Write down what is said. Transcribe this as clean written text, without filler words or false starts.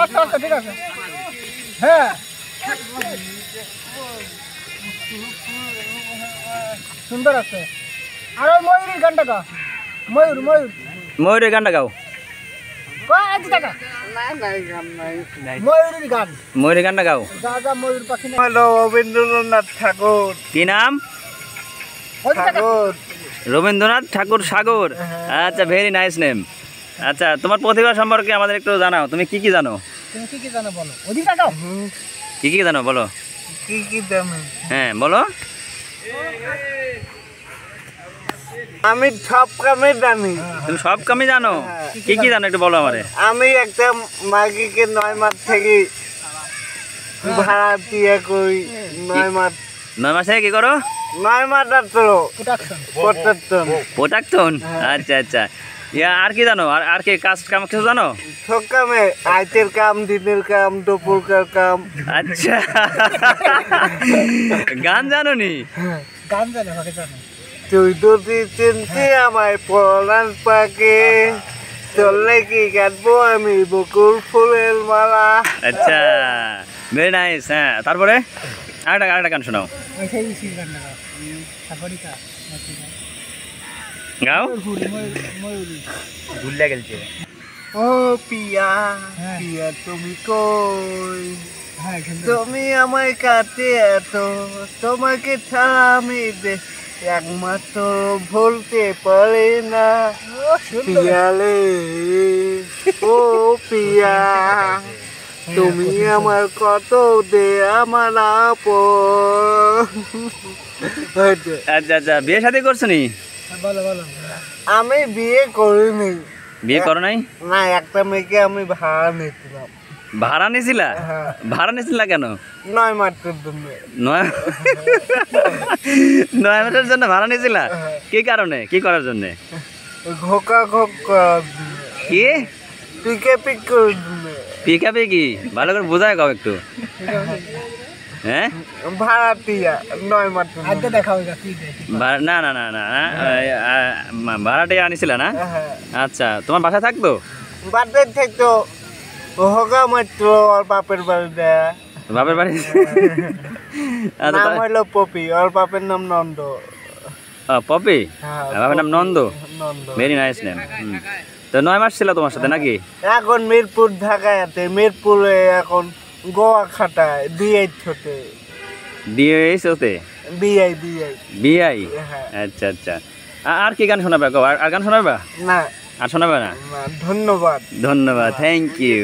আচ্ছা আচ্ছা ঠিক আছে। হ্যাঁ সুন্দর আছে। আর ওই ময়ূরের গানটা গা। ময়ূর ময়ূর ময়ূরের গানটা গাও। ময়ূরের গান। ময়ূরের গানটা গাও। যা যা ময়ূর পাখি। হলো রবীন্দ্রনাথ ঠাকুর। কি নাম? ঠাকুর। রবীন্দ্রনাথ ঠাকুর সাগর। আচ্ছা, ভেরি নাইস নেম। আচ্ছা, তোমার প্রতিভা সম্পর্কে আমাদের একটু জানাও। তুমি কি কি জানো? তুমি কি কি জানো বলো। ওদিকটা গাও। কি কি জানো বলো। কি কি জানো? হ্যাঁ বলো। আমি সব কামে জানি। তুমি সব কামই জানো? কি কি জানো একটু বলো আমারে। আমি একটা মাগিকে 9 মাস থেকে ভাড়া দিয়ে করি। 9 মাস 9 মাসে কি করো? 9 মাস আসলো প্রত্যেকজন। পোটাকতন। আচ্ছা আচ্ছা, ইয়া আর কি জানো? আর কি কাজ কাম কিছু জানো? সব কামে, রাতের কাম, দিনের কাম, দুপুরকার কাম। আচ্ছা, গান জানো নি? গান জানো আমাকে জানো। তুই যদি চিনতি আমায় পরাণ পাকে, চললে কি কাটবো আমি বকুল ফুলের মালা। আচ্ছা, ভেরি নাইস। হ্যাঁ, তারপরে আরেকটা গান শোনাও। ওইটাই সেই গানটা গাও। তারপরে কা গাও। ময়ূরী। ভুলে গেলছে। ও পিয়া, হ্যাঁ। পিয়া তুমি কই? হ্যাঁ সুন্দর। তুমি আমায় কাটে এত, তোমাকে ছাড়া আমি একমাত্র ভুলতে পারি না। পিয়ালে ও পিয়া, তুমি আমার কত দে আমার আপন। আচ্ছা আচ্ছা, বিয়ে শাদী করছো নি? বলো বলো। আমি বিয়ে করিনি। বিয়ে করো নাই? না, একটা মেয়েকে আমি ভাড়া নিয়েছিলাম। ভাড়া নিয়েছিলা? হ্যাঁ। ভাড়া নিয়েছিলা কেন? 9 মাসের জন্য। 9 মাসের জন্য ভাড়া নিয়েছিলা? কি কারণে, কি করার জন্য? ঘোকা ঘোক করার জন্য। কি পিকে পিক করার জন্য। পিকাপি কি ভালো করে বোঝায় গাও একটু। হ্যাঁ, ভাড়াটিয়া 9 মাসের আজকে জন্য। দেখা হইগা কি দে। না না না না না, ভাড়াটে আনিছিলা না? হ্যাঁ। আচ্ছা, তোমার বাসায় থাকতো? বাদের থেকে হোগা মাত্র ওর বাপের বাড়ি দেয়। বাপের বাড়ি? আচ্ছা, নাম হলো পপি, ওর বাপের নাম নন্দ। পপি? হ্যাঁ, বাপের নাম Nanda. Nanda. Very nice name. তো 9 মাস ছিল তোমার সাথে নাকি? এখন মিরপুর ঢাকায় আছে। মিরপুরে এখন গোয়া খাটায় বিয়ে ছোটে। দিয়ে এসোতে বিয়ে বিয়ে। বিআই? হ্যাঁ। আচ্ছা আচ্ছা, আর কি গান শোনাবে গো? আর গান শোনাবে? না আর শোনাবে না? না, ধন্যবাদ। ধন্যবাদ, থ্যাংক ইউ।